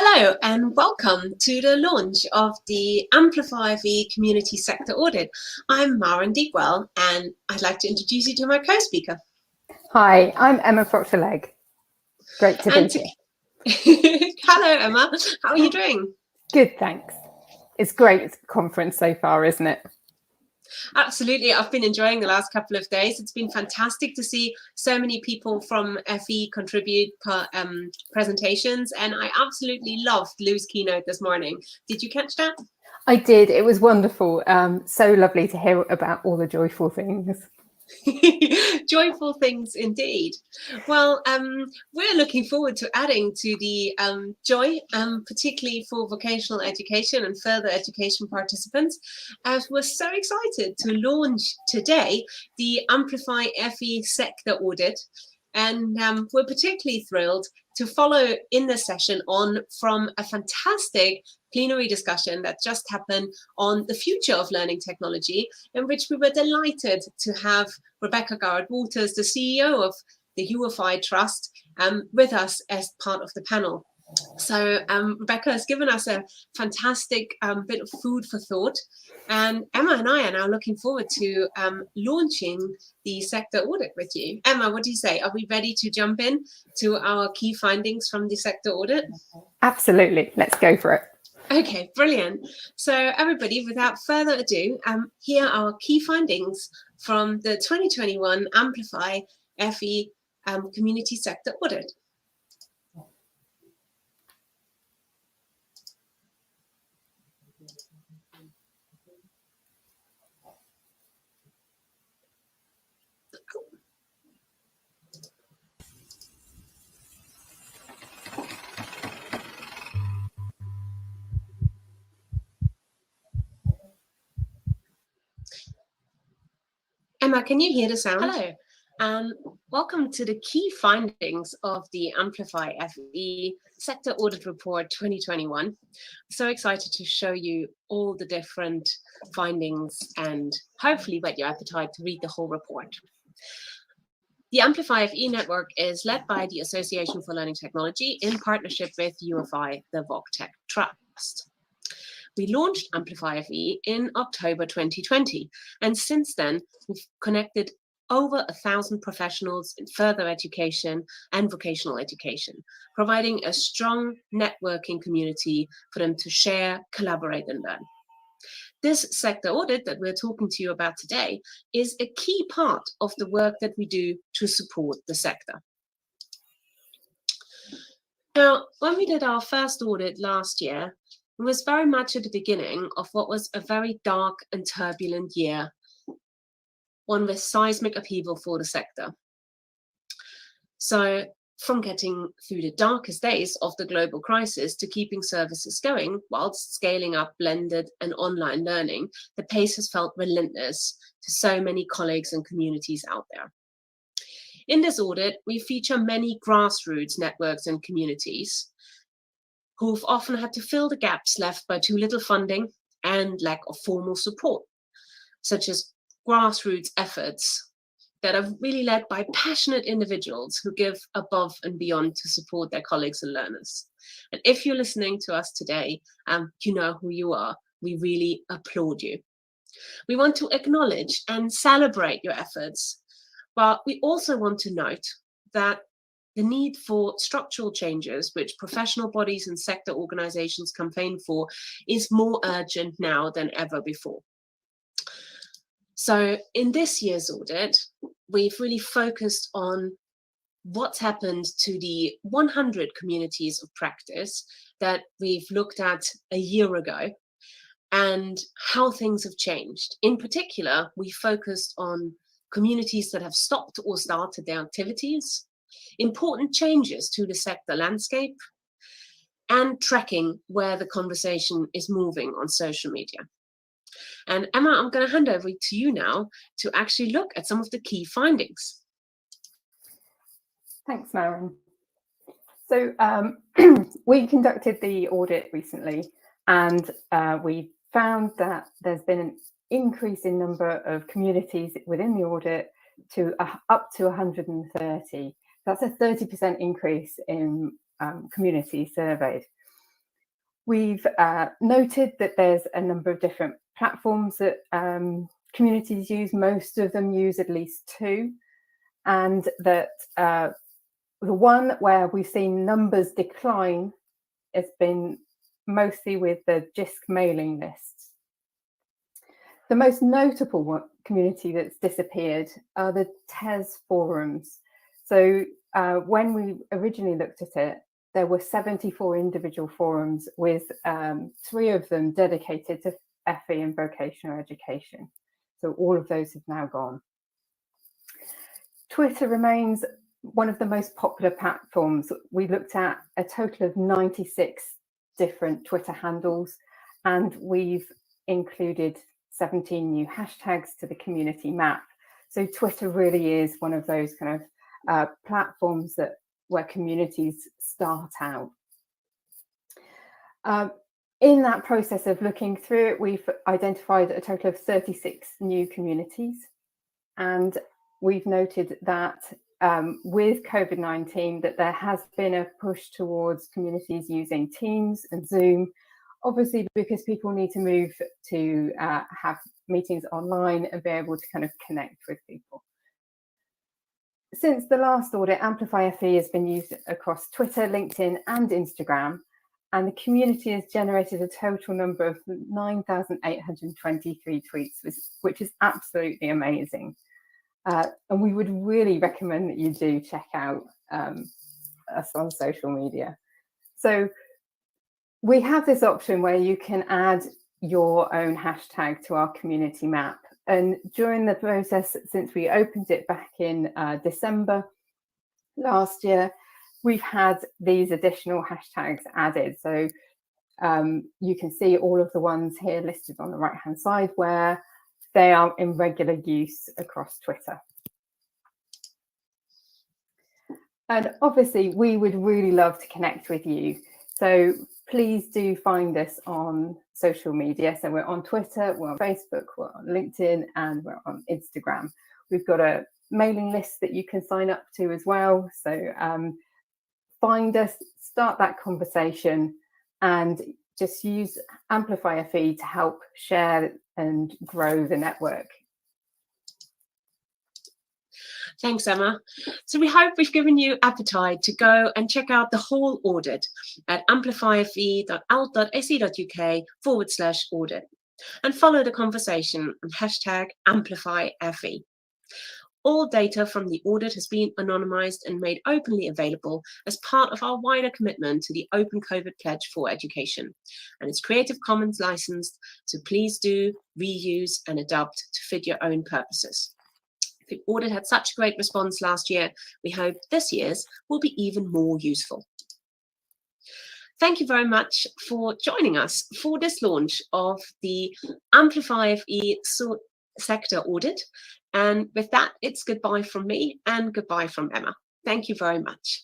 Hello and welcome to the launch of the AmplifyFE Community Sector Audit. I'm Maren Deepwell and I'd like to introduce you to my co-speaker. Hi, I'm Emma Proctor-Legg. Great to be here. Hello Emma, how are you doing? Good, thanks. It's great conference so far, isn't it? Absolutely, I've been enjoying the last couple of days. It's been fantastic to see so many people from FE contribute presentations, and I absolutely loved Lou's keynote this morning. Did you catch that? I did. It was wonderful. So lovely to hear about all the joyful things. Joyful things indeed. Well, we're looking forward to adding to the joy, particularly for vocational education and further education participants, as we're so excited to launch today the Amplify FE sector audit. And we're particularly thrilled to follow in this session on from a fantastic plenary discussion that just happened on the future of learning technology, in which we were delighted to have Rebecca Garrett-Waters, the CEO of the UFI Trust, with us as part of the panel. So Rebecca has given us a fantastic bit of food for thought, and Emma and I are now looking forward to launching the sector audit with you. Emma, what do you say? Are we ready to jump in to our key findings from the sector audit? Absolutely. Let's go for it. Okay, brilliant. So everybody, without further ado, here are our key findings from the 2021 Amplify FE Community Sector Audit. Emma, can you hear the sound? Hello, and welcome to the key findings of the Amplify FE Sector Audit Report 2021. So excited to show you all the different findings and hopefully whet your appetite to read the whole report. The Amplify FE network is led by the Association for Learning Technology in partnership with UFI, the VocTech Trust. We launched Amplify FE in October 2020, and since then, we've connected over 1,000 professionals in further education and vocational education, providing a strong networking community for them to share, collaborate, and learn. This sector audit that we're talking to you about today is a key part of the work that we do to support the sector. Now, when we did our first audit last year, it was very much at the beginning of what was a very dark and turbulent year, one with seismic upheaval for the sector. So from getting through the darkest days of the global crisis to keeping services going whilst scaling up blended and online learning, the pace has felt relentless to so many colleagues and communities out there. In this audit, we feature many grassroots networks and communities who've often had to fill the gaps left by too little funding and lack of formal support, such as grassroots efforts that are really led by passionate individuals who give above and beyond to support their colleagues and learners. And if you're listening to us today, you know who you are. We really applaud you. We want to acknowledge and celebrate your efforts, but we also want to note that the need for structural changes, which professional bodies and sector organizations campaign for, is more urgent now than ever before. So in this year's audit, we've really focused on what's happened to the 100 communities of practice that we've looked at a year ago and how things have changed. In particular, we focused on communities that have stopped or started their activities, important changes to the sector landscape, and tracking where the conversation is moving on social media. And Emma, I'm going to hand over to you now to actually look at some of the key findings. Thanks, Maren. So we conducted the audit recently, and we found that there's been an increase in number of communities within the audit to up to 130. That's a 30% increase in communities surveyed. We've noted that there's a number of different platforms that communities use. Most of them use at least 2, and that the one where we've seen numbers decline has been mostly with the JISC mailing lists. The most notable community that's disappeared are the TES forums. So when we originally looked at it, there were 74 individual forums with 3 of them dedicated to FE and vocational education. So all of those have now gone. Twitter remains one of the most popular platforms. We looked at a total of 96 different Twitter handles, and we've included 17 new hashtags to the community map. So Twitter really is one of those kind of platforms where communities start out. In that process of looking through it, we've identified a total of 36 new communities, and we've noted that with COVID-19 that there has been a push towards communities using Teams and Zoom, obviously because people need to move to have meetings online and be able to kind of connect with people. Since the last audit, AmplifyFE has been used across Twitter, LinkedIn and Instagram, and the community has generated a total number of 9,823 tweets, which is absolutely amazing. And we would really recommend that you do check out us on social media. So we have this option where you can add your own hashtag to our community map. And during the process, since we opened it back in December last year, we've had these additional hashtags added. So you can see all of the ones here listed on the right-hand side where they are in regular use across Twitter. And obviously, we would really love to connect with you. So please do find us on social media. So we're on Twitter, we're on Facebook, we're on LinkedIn, and we're on Instagram. We've got a mailing list that you can sign up to as well. So find us, start that conversation, and just use AmplifyFE to help share and grow the network. Thanks, Emma. So we hope we've given you appetite to go and check out the whole audit at amplifyfe.alt.ac.uk/audit and follow the conversation on #AmplifyFE. All data from the audit has been anonymized and made openly available as part of our wider commitment to the Open COVID Pledge for Education. And it's Creative Commons licensed, so please do reuse and adapt to fit your own purposes. The audit had such a great response last year, we hope this year's will be even more useful. Thank you very much for joining us for this launch of the AmplifyFE sector audit. And with that, it's goodbye from me and goodbye from Emma. Thank you very much.